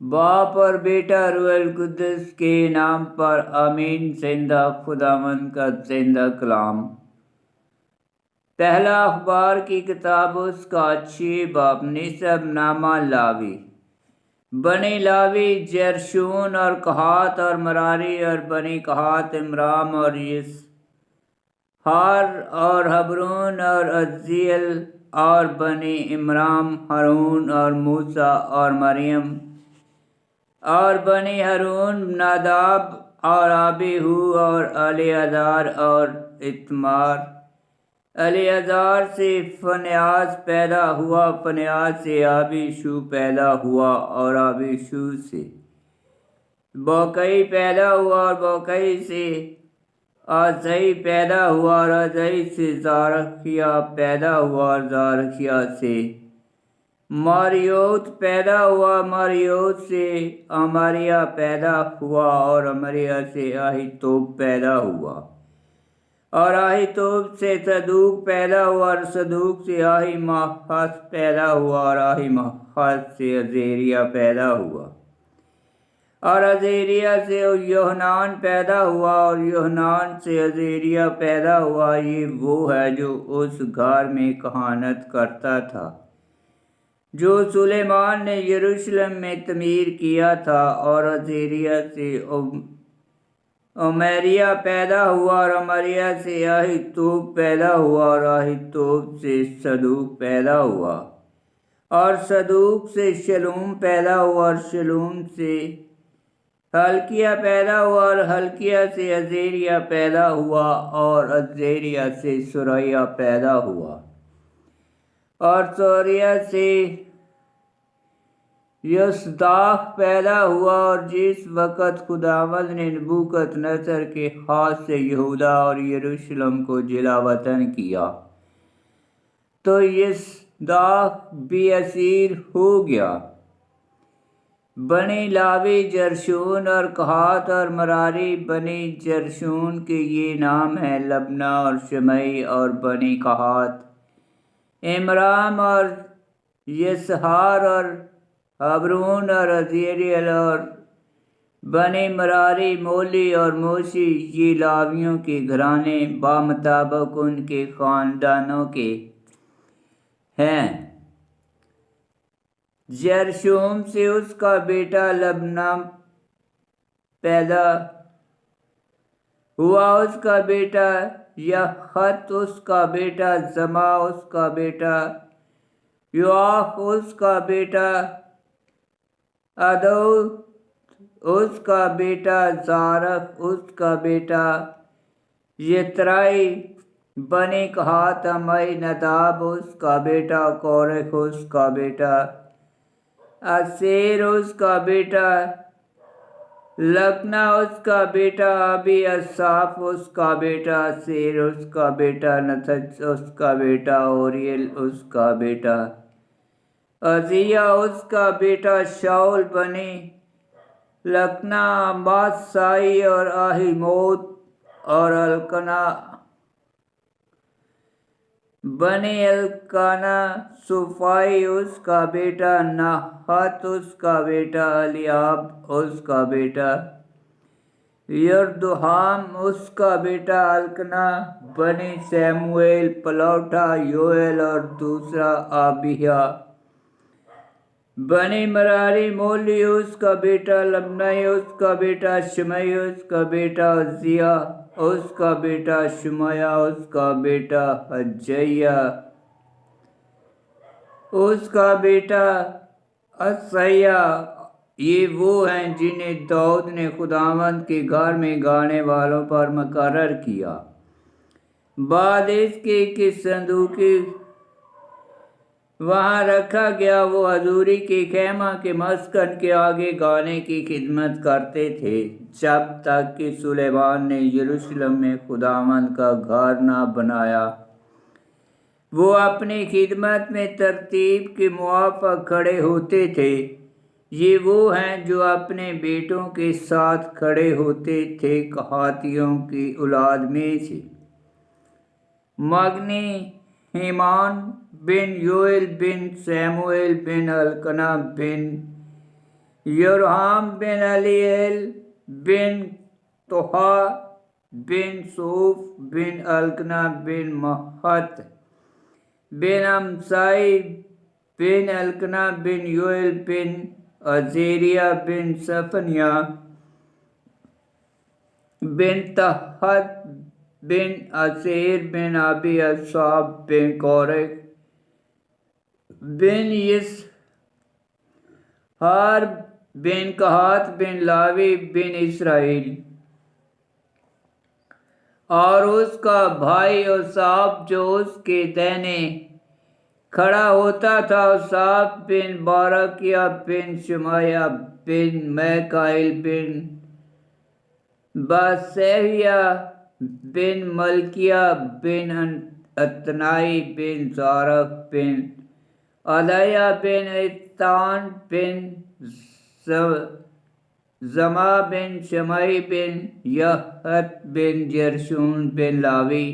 باپ اور بیٹا روح القدس کے نام پر آمین۔ زندہ خداوند کا زندہ کلام۔ پہلا اخبار کی کتاب اس کا 6 باب۔ نسب نامہ لاوی۔ بنی لاوی جرشون اور قحات اور مراری اور بنی قحات امرام اور یسہار اور حبرون اور عزیل اور بنی امرام ہارون اور موسیٰ اور مریم اور بنی ہارون ناداب اور ابیہو اور الیعزار اور اتمار۔ الیعزار سے فنیاس پیدا ہوا، فنیاس سے ابیشو پیدا ہوا اور ابیشو سے بوکئی پیدا ہوا اور بوکئی سے ازئی پیدا ہوا اور ازئی سے زارخیہ پیدا ہوا اور زارخیہ سے ماریوت پیدا ہوا، ماریوت سے امریہ پیدا ہوا اور امریہ سے اہیتوب پیدا ہوا اور اہیتوب سے صدوق پیدا ہوا اور صدوق سے اہیماخس پیدا ہوا اور اہیماخس سے عزیریہ پیدا ہوا اور عزیریہ سے یوحنان پیدا ہوا اور یوحنان سے عزیریہ پیدا ہوا۔ یہ وہ ہے جو اس گھر میں کہانت کرتا تھا جو سلیمان نے یروشلم میں تعمیر کیا تھا، اور عزیریہ سے امریہ پیدا ہوا اور امریہ سے اہیتوب پیدا ہوا اور اہیتوب سے صدوق پیدا ہوا اور صدوق سے شلوم پیدا ہوا اور شلوم سے ہلکیہ پیدا ہوا اور ہلکیہ سے عزیریہ پیدا ہوا اور عزیریہ سے سوریہ پیدا ہوا اور سوریہ سے یصداق پیدا ہوا۔ اور جس وقت خداوند نے نبوکت نصر کے ہاتھ سے یہودا اور یروشلم کو جلا وطن کیا تو یصداق بھی اسیر ہو گیا۔ بنی لاوی جرشون اور قحات اور مراری۔ بنی جرشون کے یہ نام ہیں: لبنا اور شمعی اور بنی قحات امرام اور یسہار اور حبرون اور عزیریل اور بنی مراری مولی اور موشی۔ یہ لاویوں کے گھرانے بمطابق ان کے خاندانوں کے ہیں۔ جرشوم سے اس کا بیٹا لبنا پیدا ہوا، اس کا بیٹا یخت اس کا بیٹا زما اس کا بیٹا یواخ اس کا بیٹا ادو اس کا بیٹا زارخ اس کا بیٹا یترائی۔ بنی قحات عمی نداب اس کا بیٹا کورخ اس کا بیٹا اسیر اس کا بیٹا لکنا اس کا بیٹا ابی اصاف اس کا بیٹا اسیر اس کا بیٹا نتج اس کا بیٹا اوریل اس کا بیٹا عزیہ اس کا بیٹا شاول۔ بنی لکنا ماسائی اور اہیموت اور الکنا۔ بنی الکنا صوفائی اس کا بیٹا نحت اس کا بیٹا الیاب اس کا بیٹا یردہام اس کا بیٹا الکنا۔ بنی سیموئیل پلوٹا یوئیل اور دوسرا ابیہ۔ بنی مراری مولی اس کا بیٹا لبنائی اس کا بیٹا شمعی اس کا بیٹا عزیہ اس کا بیٹا شمعیہ اس کا بیٹا حجیہ اس کا بیٹا عصیہ۔ یہ وہ ہیں جنہیں داؤد نے خداوند کے گھر میں گانے والوں پر مقرر کیا۔ بعد اس کے کہ صندوق وہاں رکھا گیا، وہ حضوری کے خیمہ کے مسکن کے آگے گانے کی خدمت کرتے تھے، جب تک کہ سلیمان نے یروشلم میں خداوند کا گھر نہ بنایا۔ وہ اپنی خدمت میں ترتیب کے موافق کھڑے ہوتے تھے۔ یہ وہ ہیں جو اپنے بیٹوں کے ساتھ کھڑے ہوتے تھے قحاتیوں کی اولاد میں سے: مغنی، ہیمان بن یوئیل بن سیموئیل بن الکنا بن योरहाम बिन अलीएल बिन तोहा बिन सूफ बिन अलकना बिन महत बिन अमसाई बिन अलकना बिन योएल बिन अजेरिया बिन सफनिया बिन तहत बिन असेर बिन अबी असाब बिन कौरक बिन यिसहार बिन कहात बिन लावी बिन इसराइल। और उसका भाई ओसाब जो उसके दाहिने खड़ा होता था, ओसाब बिन बारकिया बिन शमाया बिन मैकाइल बिन बासेहिया बिन मलकिया बिन अतनाई बिन जारक बिन अदया बिन इतान बिन जमा बिन शमई बिन यहत बिन जरशून बिन लावी।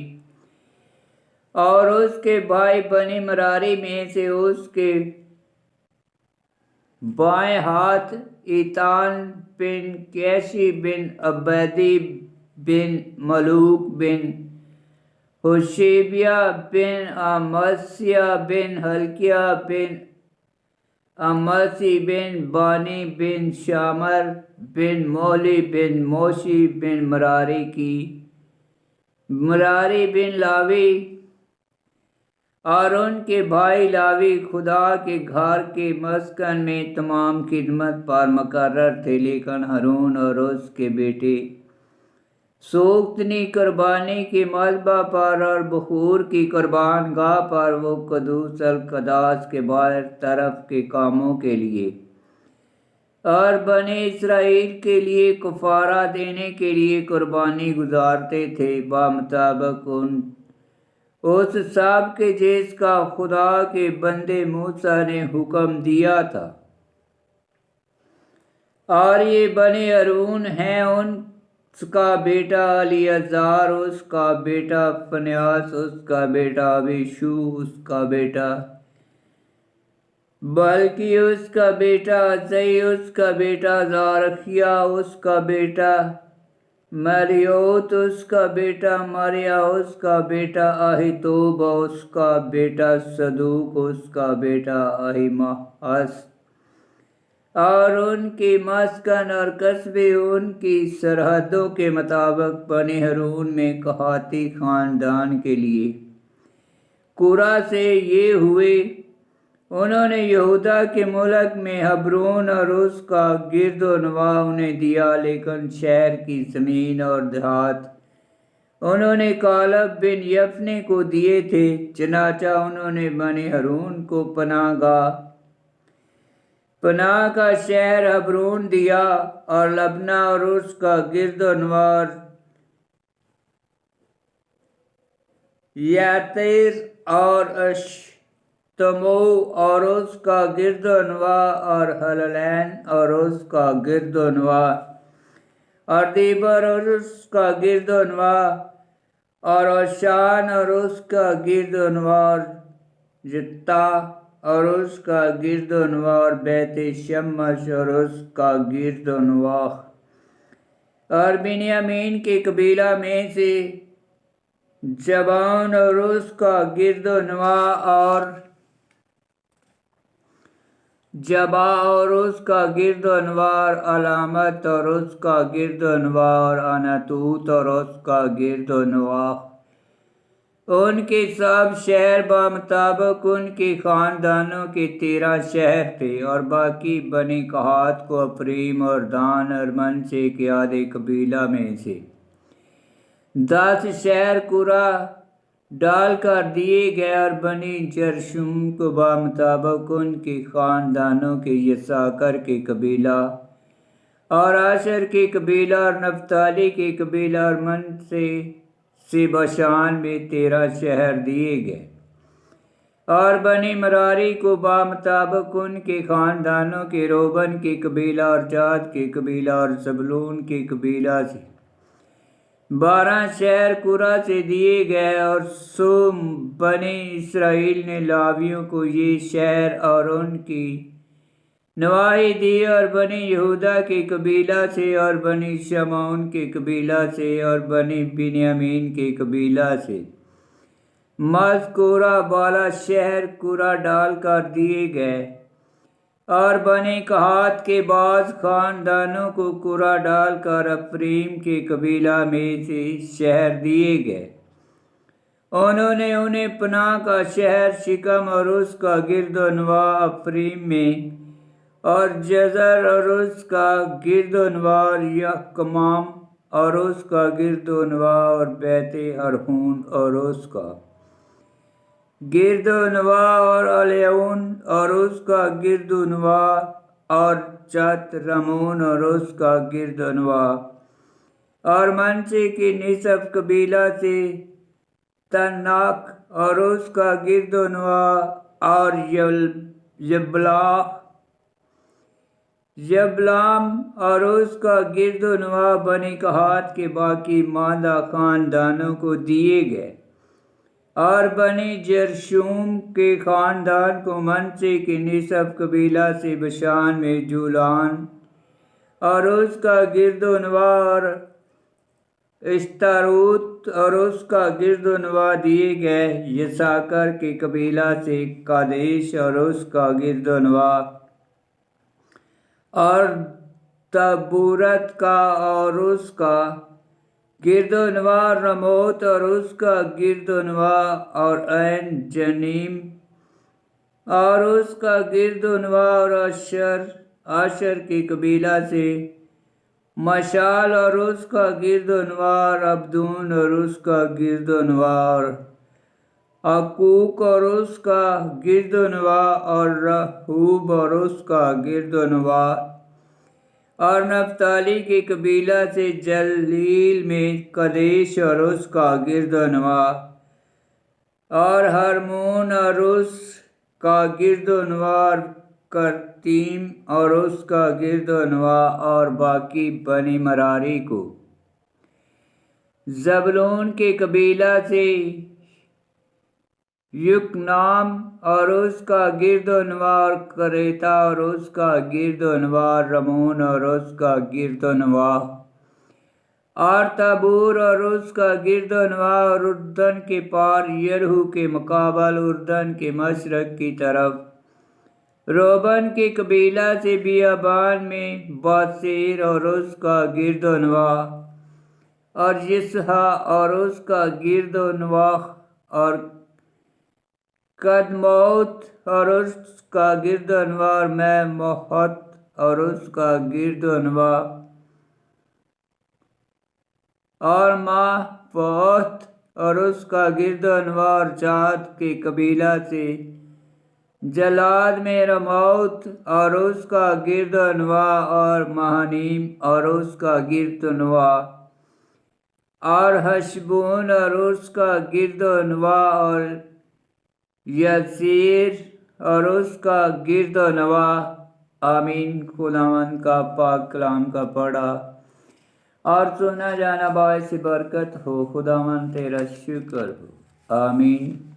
और उसके भाई बनी मरारी में से उसके बाएं हाथ ईतान बिन कैशी बिन अबैदी बिन मलूक बिन हुशैबिया बिन अमस्या बिन हल्किया बिन अमसी बिन बानी बिन शामर बिन मौली बिन मोशी बिन मरारी बिन लावी। और उनके भाई लावी खुदा के घर के मस्कन में तमाम खिदमत पर मुकर्रर थे, लेकिन हारून और उसके बेटे सूक्तनी कुर्बानी के मज़बा पर और बखूर की कुर्बान गाह पर वो कदूस अल कदास के बाहर तरफ के कामों के लिए और बने इसराइल के लिए कफारा देने के लिए कुर्बानी गुजारते थे, बामुताबिक उस सब के जिसका खुदा के बंदे मूसा ने हुक्म दिया था। और ये बने हारून हैं, उसका बेटा अलीअज़ार, उसका बेटा फन्यास, उसका बेटा अबीशू, उसका बेटा बल्कि, उसका बेटा अजई, उसका बेटा ज़ारखिया, उसका बेटा मरियोत, उसका बेटा मरिया, उसका बेटा अहितूब, उसका बेटा सदूक, उसका बेटा अहीमास। और उनकी मस्कन और कस्बे उनकी सरहदों के मुताबिक बने हारून में कहाती खानदान के लिए कुरा से ये हुए। उन्होंने यहूदा के मुल्क में हब्रोन और उसका गिरदोनवा उन्हें दिया, लेकिन शहर की ज़मीन और देहात उन्होंने कालब बिन यफने को दिए थे। चनाचा उन्होंने बने हारून को पनाह का शहर हब्रोन दिया और लबना और उसका गिरदोनवा, यातीर और तमो और उसका गिरदोनवा, और हललैन और उसका गिरदोनवा, और दीबर और उसका गिरदोनवा, और ओशान और उसका गिरदोनवा, और जित्ता और उसका गिरदोनवा, और बैत शम्मश और उसका गिरदोनवा। और बिन्यामीन के कबीला में से जबान और उसका गिरदोनवा, और जबा और उसका गिरदोनवार, अलामत और उसका गिरदोनवार, अनातूत और उसका गिरदोनवा। उनके सब शहर बामुताबिक उनके खानदानों के 13 शहर थे। और बाकी बनी कहात को अफरीम और दान और मनसे के आधे कबीला में से 10 शहर कुरा डाल कर दिए गए। और बनी जरशूम को बामुताबिक उनके खानदानों के यसाकर के कबीला और आशर के कबीला और नफ्ताली के कबीला और मनसे से बशान में 13 शहर दिए गए। और बनी मरारी को बामुताबिक उनके खानदानों के रोबन के कबीला और जाद के कबीला और सबलून के कबीला से 12 शहर कुरा से दिए गए। और सो बनी इसराइल ने लावियों को ये शहर और उनकी नवाही दी और बनी यहूदा के कबीला से और बनी शमौन के कबीला से और बनी बिन्यामीन के कबीला से मज़कूरा बाला शहर कुरा डाल कर दिए गए। और बनी कहात के बाज़ खानदानों को कुरा डाल कर अफरीम के कबीला में से शहर दिए गए। उन्होंने उन्हें पनाह का शहर शिकम और उसका गिरदोनवा अफरीम में और जज़र और उसका गिरदोनवा और यकमाम और उसका गिरदोनवा और बैते अरहून और उसका गिरदोनवा और अलेऊन और उसका गिरदोनवा और चत रमून और उसका गिरदोनवा। और मनसे के निसब कबीला से तनाक और उसका गिरदोनवा और यबलाम और उसका गिरदोनवा बनी कहात के बाकी मादा खानदानों को दिए गए। और बनी जरशूम के खानदान को मनसे के निसब कबीला से बशान में जूलान और उसका गिरदोनवा और इश्तारूत और उसका गिरदोनवा दिए गए। यसाकर के कबीला से कादेश और उसका गिरदोनवा और तबूरत का और उसका गिरदोनवा रमोत और उसका गिरदोनवा और ऐन जनीम और उसका गिरदोनवा और आशर के कबीला से मशाल और उसका गिरदोनवा और अब्दून और उसका गिरदोनवा और अकूक और उसका गिरदोनवा और रहूब और उसका गिरदोनवा। और नप्ताली के कबीला से जलील में कदेश और उसका गिरदोनवा और हरमोन और उसका गिरदोनवा और करतीम और उसका गिरदोनवा और बाकी बनी मरारी को। जबलून के कबीला से युकनाम और उसका गिरदोनवा और करेता और उसका गिरदोनवा रमोन और उसका गिरदोनवा और तबूर और उसका गिरदोनवा और उर्दन के पार यरहू के मुकाबल उर्दन के मशरक की तरफ। रोबन के कबीला से बियाबान में बासेर और उसका गिरदोनवा और यिसहा और उसका गिरदोनवा और कदमौत और उसका गिरदोनवा और मैमोहत और उसका गिरदोनवा और मापौत और उसका गिरदोनवा और जाद के कबीला से जलाद में रमौत और उसका गिरदोनवा और महानीम और उसका गिरदोनवा और हशबून और उसका गिरदोनवा और यसीर और उसका गिरदोनवा। आमीन। खुदावंद का पाक कलाम का पढ़ा और सुना जाना बायस बरकत हो। खुदावंद तेरा शुक्र हो। आमीन।